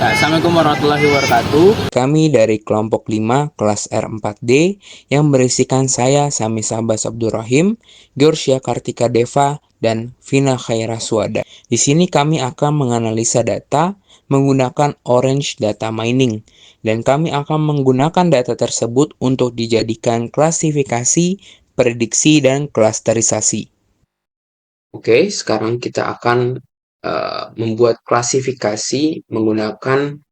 Assalamualaikum warahmatullahi wabarakatuh. Kami dari kelompok 5 kelas R4D yang berisikan saya Sami Sabas Abdurrahim, Georgia Kartika Deva, dan Vina Khaira Suada. Di sini kami akan menganalisa data menggunakan Orange Data Mining, dan kami akan menggunakan data tersebut untuk dijadikan klasifikasi, prediksi, dan klasterisasi. Oke, sekarang kita akan membuat klasifikasi menggunakan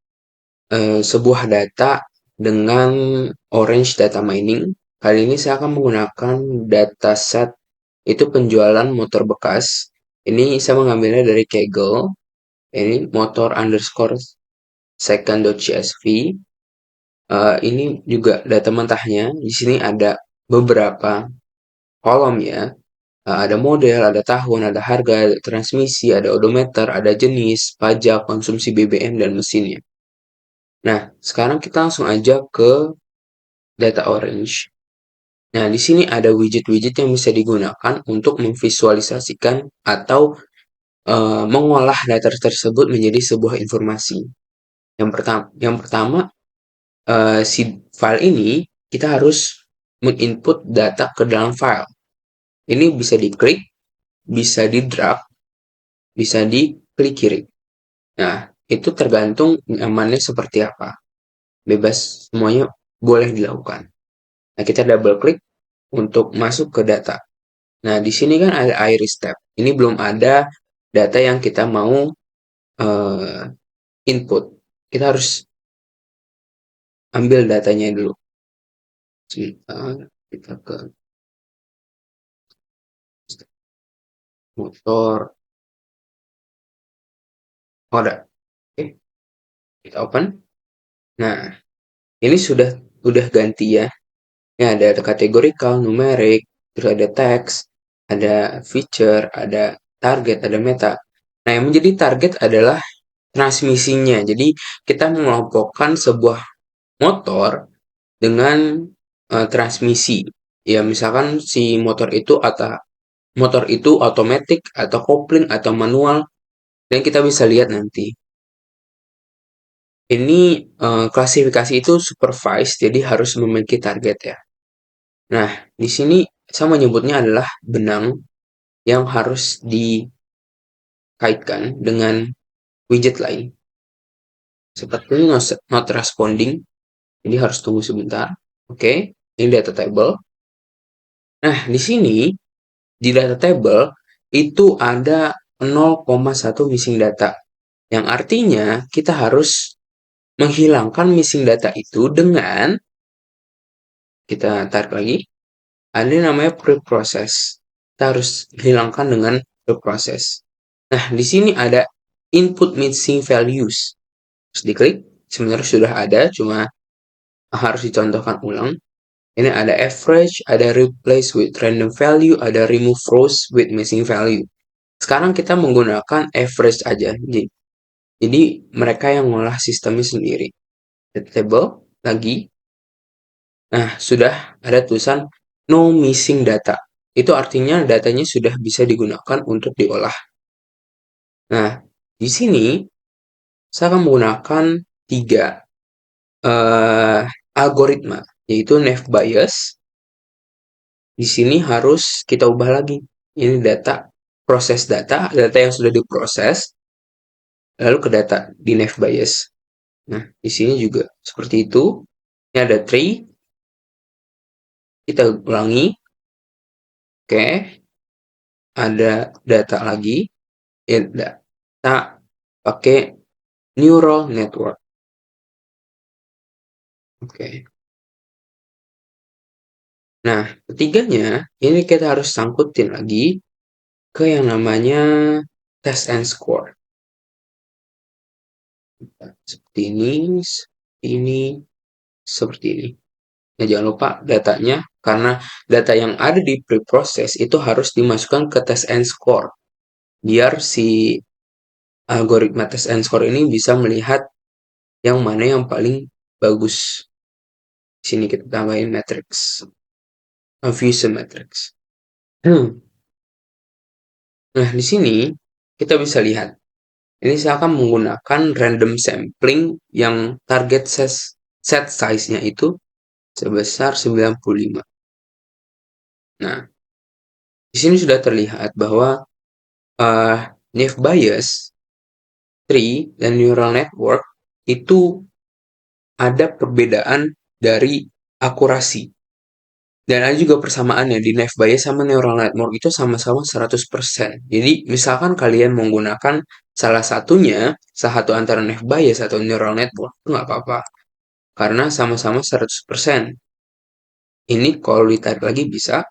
sebuah data dengan Orange Data Mining. Kali ini saya akan menggunakan dataset itu penjualan motor bekas. Ini saya mengambilnya dari Kaggle. Ini motor underscore second.csv. Ini juga data mentahnya. Di sini ada beberapa kolom ya. Ada model, ada tahun, ada harga, ada transmisi, ada odometer, ada jenis, pajak, konsumsi BBM, dan mesinnya. Nah, sekarang kita langsung aja ke data Orange. Nah, di sini ada widget-widget yang bisa digunakan untuk memvisualisasikan atau mengolah data tersebut menjadi sebuah informasi. Yang pertama, si file ini kita harus menginput data ke dalam file. Ini bisa diklik, bisa di-drag, bisa diklik kiri. Nah, itu tergantung nyamannya seperti apa. Bebas, semuanya boleh dilakukan. Nah, kita double klik untuk masuk ke data. Nah, di sini kan ada iris tab. Ini belum ada data yang kita mau input. Kita harus ambil datanya dulu. Sebentar, kita ke motor. Oh, ada. Oke, kita open. Nah, ini sudah ganti ya. Ini ada kategorikal, numerik, terus ada teks, ada feature, ada target, ada meta. Nah, yang menjadi target adalah transmisinya. Jadi, kita mengelompokkan sebuah motor dengan transmisi. Ya, misalkan si motor itu otomatis atau kopling atau manual, dan kita bisa lihat nanti. Ini klasifikasi itu supervised, jadi harus memiliki target ya. Nah, di sini saya menyebutnya adalah benang yang harus dikaitkan dengan widget lain. Seperti not responding, jadi harus tunggu sebentar. Oke, ini data table. Nah, di sini di data table itu ada 0,1 missing data. Yang artinya kita harus menghilangkan missing data itu dengan, kita tarik lagi, ada yang namanya preprocess. Kita harus hilangkan dengan preprocess. Nah, di sini ada input missing values. Terus diklik, sebenarnya sudah ada, cuma harus dicontohkan ulang. Ini ada average, ada replace with random value, ada remove rows with missing value. Sekarang kita menggunakan average aja. Jadi mereka yang ngolah sistemnya sendiri. Data table lagi. Nah, sudah ada tulisan no missing data. Itu artinya datanya sudah bisa digunakan untuk diolah. Nah, di sini saya akan menggunakan 3 algoritma, yaitu naive Bayes. Di sini harus kita ubah lagi. Ini proses data yang sudah diproses, lalu ke data di naive Bayes. Nah, di sini juga seperti itu. Ini ada tree. Kita ulangi. Oke. Ada data lagi. Ya, data pakai neural network. Oke. Nah, ketiganya, ini kita harus sangkutin lagi ke yang namanya test and score. Seperti seperti ini. Nah, jangan lupa datanya, karena data yang ada di preprocess itu harus dimasukkan ke test and score. Biar si algoritma test and score ini bisa melihat yang mana yang paling bagus. Di sini kita tambahin matrix. Confusion matrix. Nah, di sini kita bisa lihat. Ini saya akan menggunakan random sampling yang target set size-nya itu sebesar 95. Nah, di sini sudah terlihat bahwa naive Bayes, tree, dan neural network itu ada perbedaan dari akurasi. Dan ada juga persamaannya di naive Bayes sama neural network itu sama-sama 100%. Jadi, misalkan kalian menggunakan salah satunya, salah satu antara naive Bayes atau neural network, itu nggak apa-apa. Karena sama-sama 100%. Ini kalau ditarik lagi bisa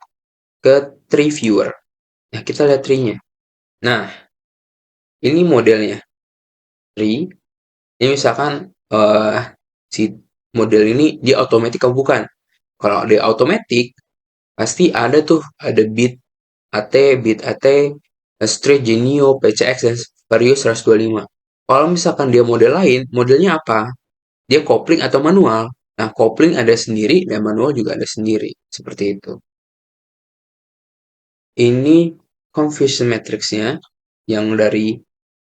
ke tree viewer. Nah, kita lihat tree-nya. Nah, ini modelnya. Tree, ini misalkan si model ini dia automatic atau bukan. Kalau dia automatic, pasti ada tuh, ada bit AT, straight, genio, PCX, dan various 125. Kalau misalkan dia model lain, modelnya apa? Dia kopling atau manual. Nah, kopling ada sendiri dan manual juga ada sendiri. Seperti itu. Ini confusion matrix-nya yang dari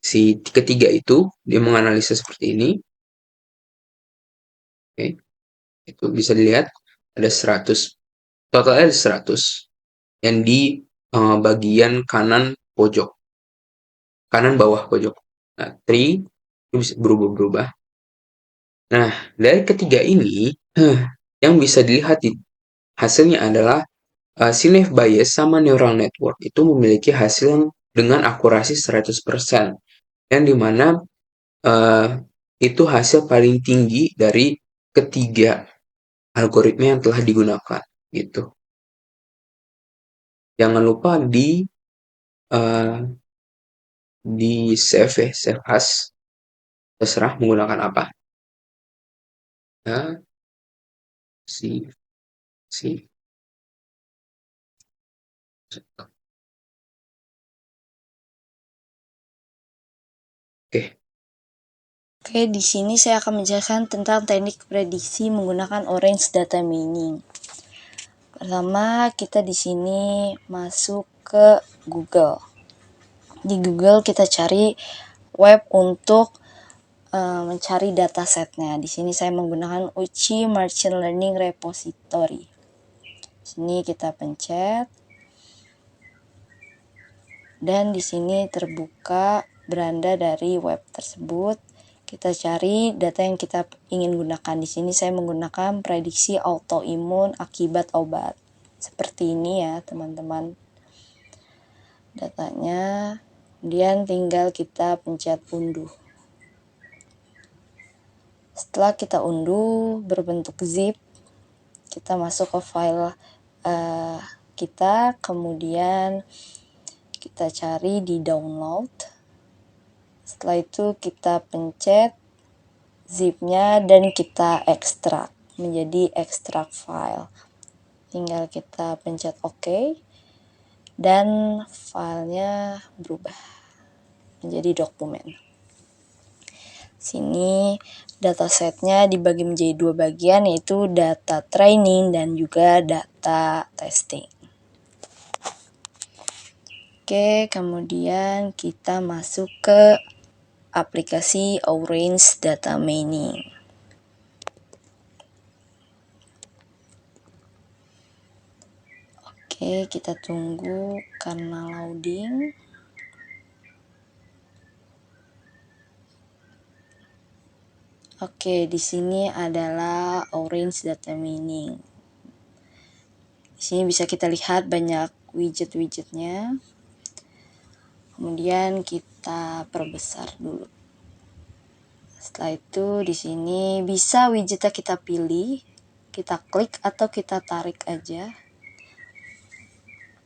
si ketiga itu, dia menganalisa seperti ini. Oke, itu bisa dilihat ada 100, totalnya ada 100 yang di bagian kanan pojok, kanan bawah pojok. Nah, tree itu bisa berubah-berubah. Nah, dari ketiga ini, yang bisa dilihat di hasilnya adalah Synapse Bayes sama neural network itu memiliki hasil yang dengan akurasi 100%, yang dimana itu hasil paling tinggi dari ketiga algoritma yang telah digunakan gitu. Jangan lupa di save ya, save as, terserah menggunakan apa. Nah, si oke. Oke, di sini saya akan menjelaskan tentang teknik prediksi menggunakan orange data mining. Pertama, kita di sini masuk ke Google. Di Google kita cari web untuk mencari datasetnya. Di sini saya menggunakan Uchi Machine Learning Repository. Di sini kita pencet dan di sini terbuka beranda dari web tersebut. Kita cari data yang kita ingin gunakan. Di sini saya menggunakan prediksi autoimun akibat obat. Seperti ini ya, teman-teman. Datanya, kemudian tinggal kita pencet unduh. Setelah kita unduh berbentuk zip, kita masuk ke file kita, kemudian kita cari di download. Setelah itu kita pencet zipnya dan kita ekstrak menjadi ekstrak file. Tinggal kita pencet OK dan filenya berubah menjadi dokumen. Sini datasetnya dibagi menjadi dua bagian, yaitu data training dan juga data testing. Oke, kemudian kita masuk ke aplikasi Orange Data Mining. Oke, kita tunggu karena loading. Oke, di sini adalah Orange Data Mining. Di sini bisa kita lihat banyak widget-widgetnya. Kemudian kita perbesar dulu. Setelah itu di sini bisa widgetnya kita pilih, kita klik atau kita tarik aja.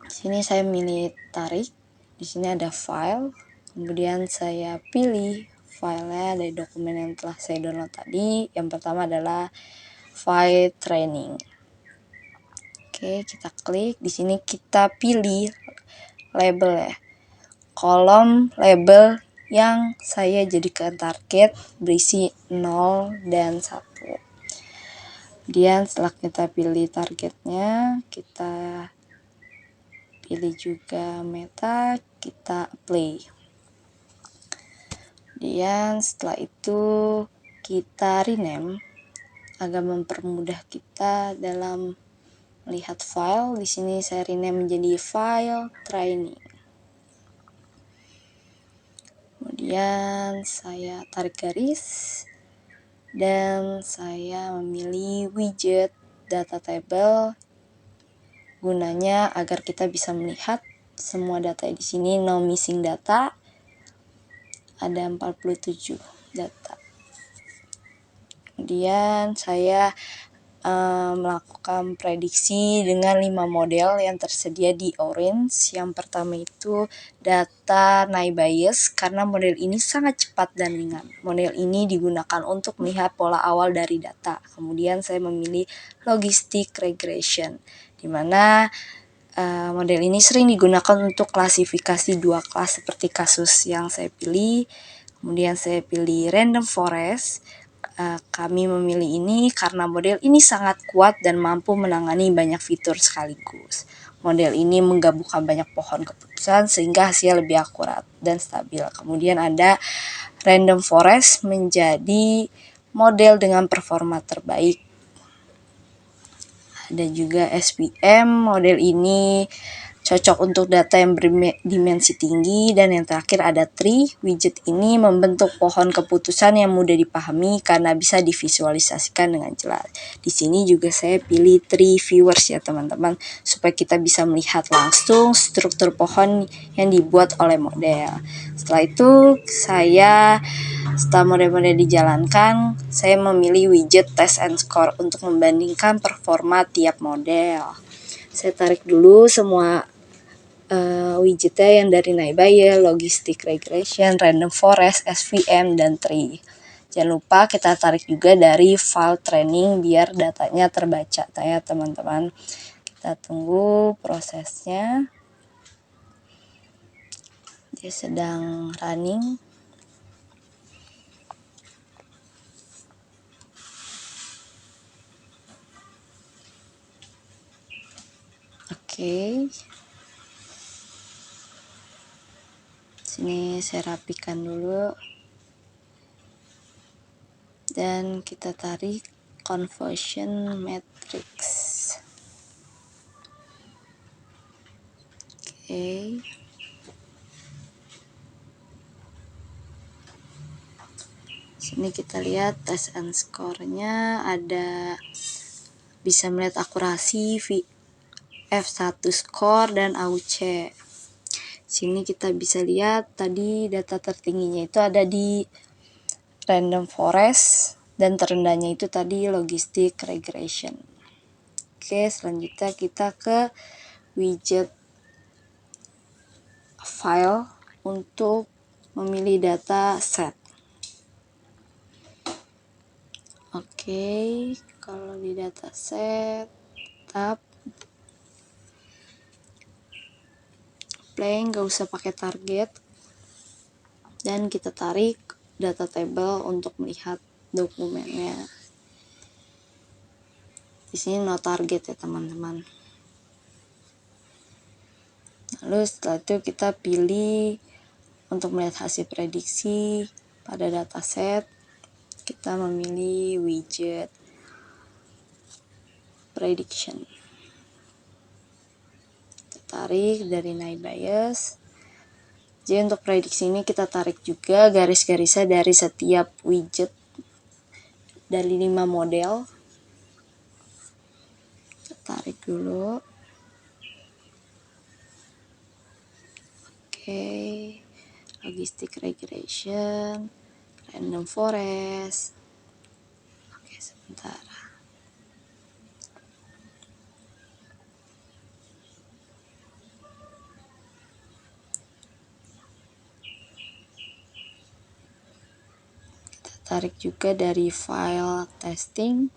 Di sini saya milih tarik. Di sini ada file. Kemudian saya pilih filenya dari dokumen yang telah saya download tadi. Yang pertama adalah file training. Oke, kita klik. Di sini kita pilih label ya. Kolom label yang saya jadikan target berisi 0 dan 1. Kemudian setelah kita pilih targetnya, kita pilih juga meta, kita apply. Kemudian setelah itu kita rename agar mempermudah kita dalam melihat file. Di sini saya rename menjadi file training. Kemudian saya tarik garis dan saya memilih widget data table, gunanya agar kita bisa melihat semua data di sini, no missing data. Ada 47 data. Kemudian saya melakukan prediksi dengan 5 model yang tersedia di Orange. Yang pertama itu data naive Bayes, karena model ini sangat cepat dan ringan. Model ini digunakan untuk melihat pola awal dari data. Kemudian saya memilih logistic regression, di mana model ini sering digunakan untuk klasifikasi 2 kelas seperti kasus yang saya pilih. Kemudian saya pilih random forest. Kami memilih ini karena model ini sangat kuat dan mampu menangani banyak fitur sekaligus. Model ini menggabungkan banyak pohon keputusan sehingga hasil lebih akurat dan stabil. Kemudian ada random forest menjadi model dengan performa terbaik. Ada juga SVM, model ini cocok untuk data yang berdimensi tinggi. Dan yang terakhir ada tree. Widget ini membentuk pohon keputusan yang mudah dipahami karena bisa divisualisasikan dengan jelas. Di sini juga saya pilih tree viewers ya teman-teman, supaya kita bisa melihat langsung struktur pohon yang dibuat oleh model. Setelah itu setelah model-model dijalankan, saya memilih widget test and score untuk membandingkan performa tiap model. Saya tarik dulu semua widgetnya yang dari naive Bayes, logistic regression, random forest, SVM, dan tree. Jangan lupa kita tarik juga dari file training biar datanya terbaca ya teman-teman. Kita tunggu prosesnya. Dia sedang running. Oke. Sini saya rapikan dulu. Dan kita tarik conversion matrix. Oke. Sini kita lihat test and score-nya, ada bisa melihat akurasi F1 score dan AUC. Sini kita bisa lihat tadi data tertingginya itu ada di random forest dan terendahnya itu tadi logistic regression. Oke, selanjutnya kita ke widget file untuk memilih data set. Oke, kalau di data set tab play, nggak usah pakai target, dan kita tarik data table untuk melihat dokumennya. Di sini no target ya teman-teman. Lalu setelah itu kita pilih untuk melihat hasil prediksi pada dataset. Kita memilih widget prediction. Kita tarik dari naive Bayes. Jadi untuk prediksi ini kita tarik juga garis-garisnya dari setiap widget dari 5 model. Kita tarik dulu. Oke, logistic regression, random forest. Oke, sebentar. Tarik juga dari file testing,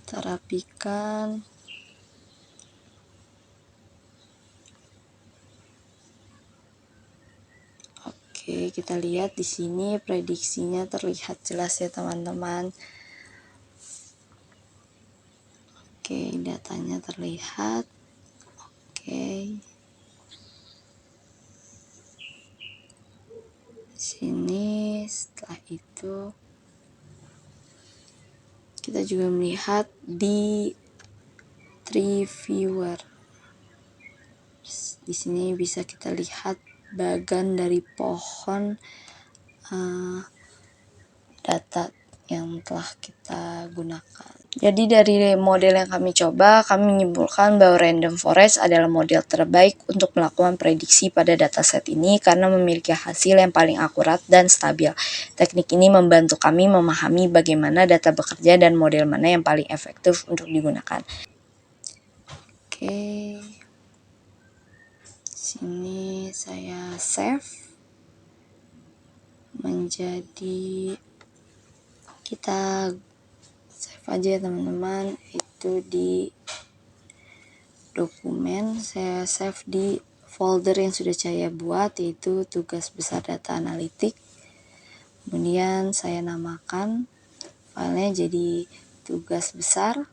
kita rapikan. Oke, kita lihat di sini prediksinya terlihat jelas ya teman-teman. Oke, datanya terlihat. Oke. Sini setelah itu kita juga melihat di tree viewer. Di sini bisa kita lihat bagan dari pohon data yang telah kita gunakan. Jadi dari model yang kami coba, kami menyimpulkan bahwa Random Forest adalah model terbaik untuk melakukan prediksi pada dataset ini karena memiliki hasil yang paling akurat dan stabil. Teknik ini membantu kami memahami bagaimana data bekerja dan model mana yang paling efektif untuk digunakan. Oke. Sini saya save menjadi, kita save aja teman-teman, itu di dokumen. Saya save di folder yang sudah saya buat, yaitu tugas besar data analitik. Kemudian saya namakan filenya jadi tugas besar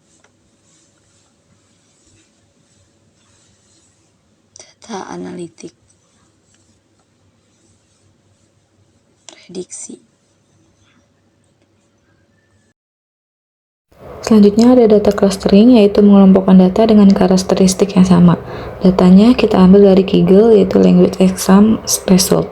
data analitik prediksi. Selanjutnya ada data clustering, yaitu mengelompokkan data dengan karakteristik yang sama. Datanya kita ambil dari Kaggle, yaitu Language Exam Result.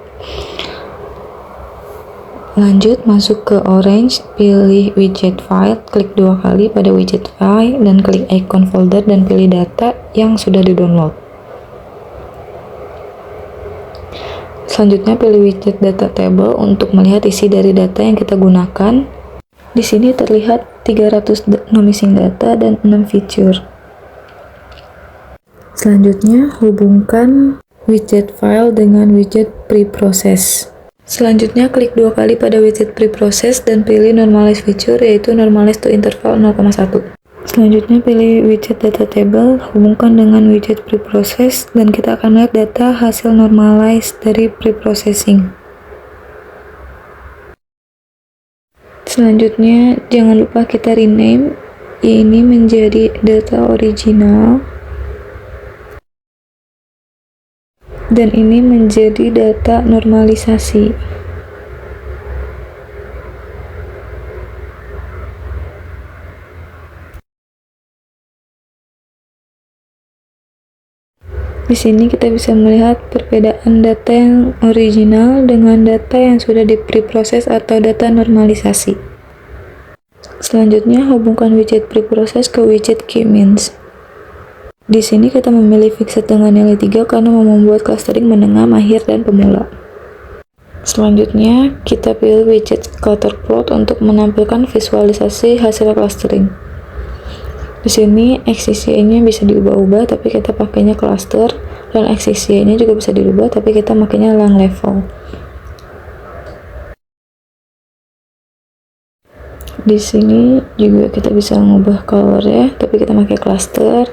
Lanjut, masuk ke Orange, pilih widget file, klik 2 kali pada widget file, dan klik icon folder dan pilih data yang sudah di-download. Selanjutnya pilih widget data table untuk melihat isi dari data yang kita gunakan. Di sini terlihat 300 missing data dan 6 feature. Selanjutnya, hubungkan widget file dengan widget preprocess. Selanjutnya, klik 2 kali pada widget preprocess dan pilih normalize feature, yaitu normalize to interval 0,1. Selanjutnya, pilih widget data table, hubungkan dengan widget preprocess, dan kita akan melihat data hasil normalize dari preprocessing. Selanjutnya, jangan lupa kita rename ini menjadi data original dan ini menjadi data normalisasi. Di sini kita bisa melihat perbedaan data yang original dengan data yang sudah di-preproses atau data normalisasi. Selanjutnya, hubungkan widget preprocess ke widget K-means. Di sini kita memilih fixed dengan nilai 3 karena mau membuat clustering menengah, mahir, dan pemula. Selanjutnya, kita pilih widget scatterplot untuk menampilkan visualisasi hasil clustering. Di sini XCCA-nya bisa diubah-ubah, tapi kita pakainya cluster, dan XCCA-nya juga bisa diubah, tapi kita pakainya lang level. Di sini juga kita bisa mengubah color ya, tapi kita pakai cluster,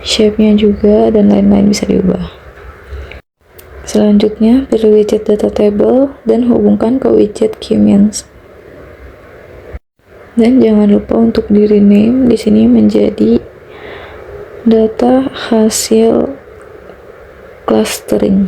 shape-nya juga, dan lain-lain bisa diubah. Selanjutnya, pilih widget data table dan hubungkan ke widget K-means. Dan jangan lupa untuk di rename di sini menjadi data hasil clustering.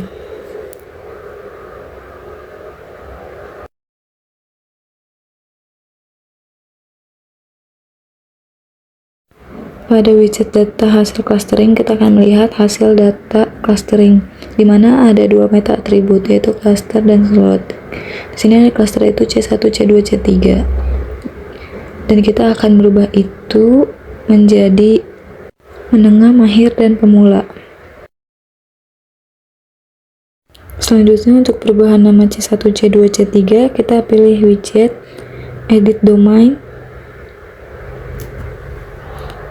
Pada widget data hasil clustering, kita akan melihat hasil data clustering, di mana ada 2 meta atribut, yaitu cluster dan slot. Di sini ada cluster itu C1, C2, C3. Dan kita akan merubah itu menjadi menengah, mahir, dan pemula. Selanjutnya, untuk perubahan nama C1, C2, C3, kita pilih widget edit domain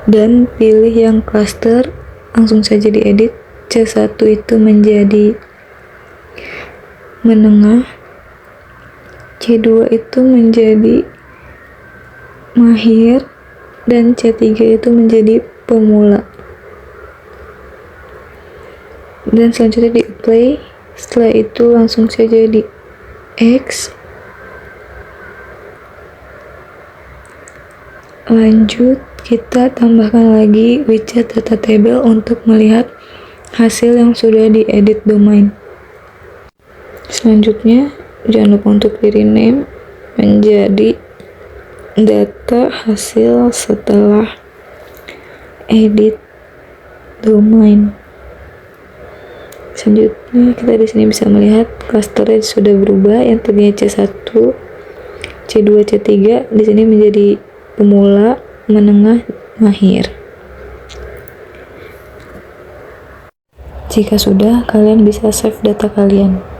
dan pilih yang cluster, langsung saja diedit. C1 itu menjadi menengah, C2 itu menjadi mahir, dan C3 itu menjadi pemula. Dan selanjutnya di apply. Setelah itu langsung saja di X, lanjut Kita tambahkan lagi widget data table untuk melihat hasil yang sudah diedit domain. Selanjutnya, jangan lupa untuk di-rename menjadi data hasil setelah edit domain. Selanjutnya, kita di sini bisa melihat clusternya sudah berubah, yang tadinya C1, C2, C3 di sini menjadi pemula, menengah, mahir. Jika sudah, kalian bisa save data kalian.